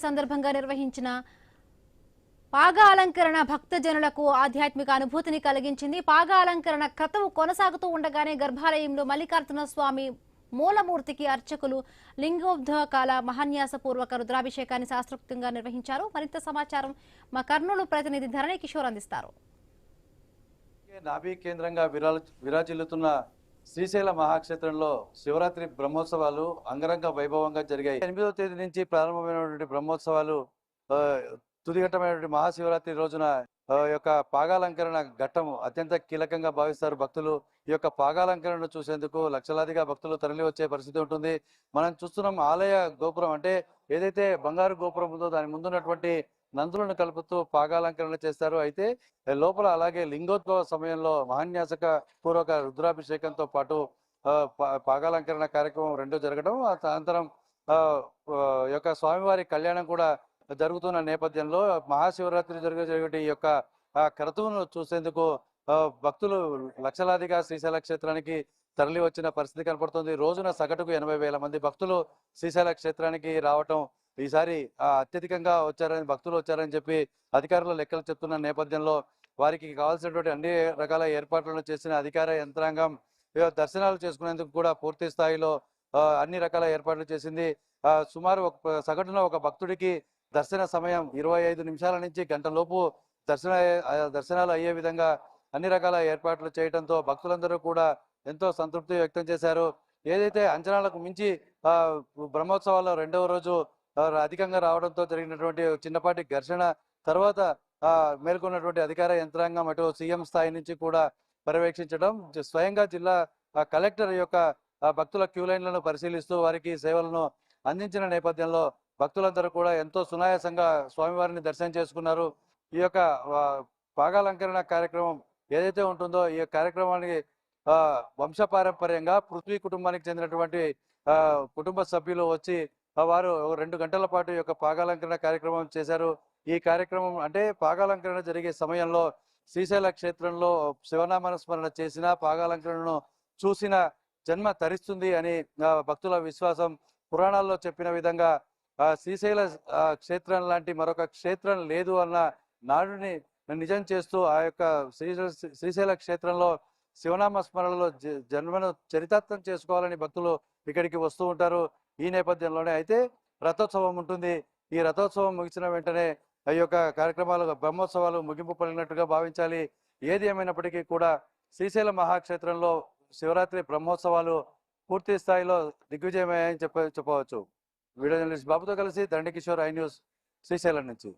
సందర్భంగా నిర్వహించిన పాగా అలంకరణ భక్తజనులకు ఆధ్యాత్మిక అనుభూతిని కలిగించింది. పాగా అలంకరణ క్రతువు కొనసాగుతూ ఉండగానే గర్భాలయంలో మల్లికార్జున స్వామి మూలమూర్తికి అర్చకులు లింగోద్భకాల మహాన్యాసపూర్వక రుద్రాభిషేకాన్ని శాస్త్రోక్తంగా నిర్వహించారు. మరింత సమాచారం మా కర్నూలు ప్రతినిధి ధరణి కిషోర్ అందిస్తారు. నాభి కేంద్రంగా విరాజిల్లుతున్న శ్రీశైల మహాక్షేత్రంలో శివరాత్రి బ్రహ్మోత్సవాలు అంగరంగ వైభవంగా జరిగాయి. 8వ తేదీ నుంచి ప్రారంభమైనటువంటి బ్రహ్మోత్సవాలు తుదిఘట్టమైనటువంటి మహాశివరాత్రి రోజున యొక్క పాగాలంకరణ ఘట్టం అత్యంత కీలకంగా భావిస్తారు భక్తులు. ఈ యొక్క పాగాలంకరణను చూసేందుకు లక్షలాదిగా భక్తులు తరలి వచ్చే పరిస్థితి ఉంటుంది. మనం చూస్తున్నాం ఆలయ గోపురం, అంటే ఏదైతే బంగారు గోపురం ఉందో దాని ముందున్నటువంటి నందులను కలుపుతూ పాగాలంకరణ చేస్తారు. అయితే లోపల అలాగే లింగోద్భవ సమయంలో మహాన్యాసక పూర్వక రుద్రాభిషేకంతో పాటు పాగాలంకరణ కార్యక్రమం రెండు జరగడం, అనంతరం యొక్క స్వామివారి కళ్యాణం కూడా జరుగుతున్న నేపథ్యంలో మహాశివరాత్రి జరిగే ఈ యొక్క క్రతువును చూసేందుకు భక్తులు లక్షలాదిగా శ్రీశైల క్షేత్రానికి తరలి వచ్చిన పరిస్థితి కనపడుతుంది. రోజున సగటుకు 80,000 మంది భక్తులు శ్రీశైల క్షేత్రానికి రావటం ఈసారి అత్యధికంగా భక్తులు వచ్చారని చెప్పి అధికారులు లెక్కలు చెప్తున్న నేపథ్యంలో వారికి కావాల్సినటువంటి అన్ని రకాల ఏర్పాట్లను చేసిన అధికార యంత్రాంగం దర్శనాలు చేసుకునేందుకు కూడా పూర్తి స్థాయిలో అన్ని రకాల ఏర్పాట్లు చేసింది. సుమారు సగటున ఒక భక్తుడికి దర్శన సమయం 25 నిమిషాల నుంచి గంట లోపు దర్శనాలు అయ్యే విధంగా అన్ని రకాల ఏర్పాట్లు చేయడంతో భక్తులందరూ కూడా ఎంతో సంతృప్తి వ్యక్తం చేశారు. ఏదైతే అంచనాలకు మించి బ్రహ్మోత్సవాల్లో రెండవ రోజు అధికంగా రావడంతో జరిగినటువంటి చిన్నపాటి ఘర్షణ తర్వాత మేల్కొన్నటువంటి అధికార యంత్రాంగం అటు సీఎం స్థాయి నుంచి కూడా పర్యవేక్షించడం, స్వయంగా జిల్లా కలెక్టర్ యొక్క భక్తుల క్యూ లైన్లను పరిశీలిస్తూ వారికి సేవలను అందించిన నేపథ్యంలో భక్తులందరూ కూడా ఎంతో సునాయాసంగా స్వామివారిని దర్శనం చేసుకున్నారు. ఈ యొక్క పాగాలంకరణ కార్యక్రమం ఏదైతే ఉంటుందో ఈ కార్యక్రమానికి వంశపారంపర్యంగా పృథ్వీ కుటుంబానికి చెందినటువంటి కుటుంబ సభ్యులు వచ్చి వారు 2 గంటల పాటు ఈ యొక్క పాగాలంకరణ కార్యక్రమం చేశారు. ఈ కార్యక్రమం అంటే పాగాలంకరణ జరిగే సమయంలో శ్రీశైల క్షేత్రంలో శివనామస్మరణ చేసిన పాగాలంకరణను చూసిన జన్మ తరిస్తుంది అని భక్తుల విశ్వాసం. పురాణాల్లో చెప్పిన విధంగా శ్రీశైల క్షేత్రం లాంటి మరొక క్షేత్రం లేదు అన్న నాడుని నిజం చేస్తూ ఆ యొక్క శ్రీశైల క్షేత్రంలో శివనామ స్మరణలో జన్మను చరితార్థం చేసుకోవాలని భక్తులు ఇక్కడికి వస్తూ ఉంటారు. ఈ నేపథ్యంలోనే అయితే రథోత్సవం ఉంటుంది. ఈ రథోత్సవం ముగిసిన వెంటనే ఈ యొక్క కార్యక్రమాలు బ్రహ్మోత్సవాలు ముగింపు పలిగినట్టుగా భావించాలి. ఏది ఏమైనప్పటికీ కూడా శ్రీశైల మహాక్షేత్రంలో శివరాత్రి బ్రహ్మోత్సవాలు పూర్తి స్థాయిలో దిగ్విజయమయ్యాయని చెప్పవచ్చు. వీడియో జర్నలిస్ట్ బాబుతో కలిసి ధరణి కిషోర్, ఐ న్యూస్, శ్రీశైలం నుంచి.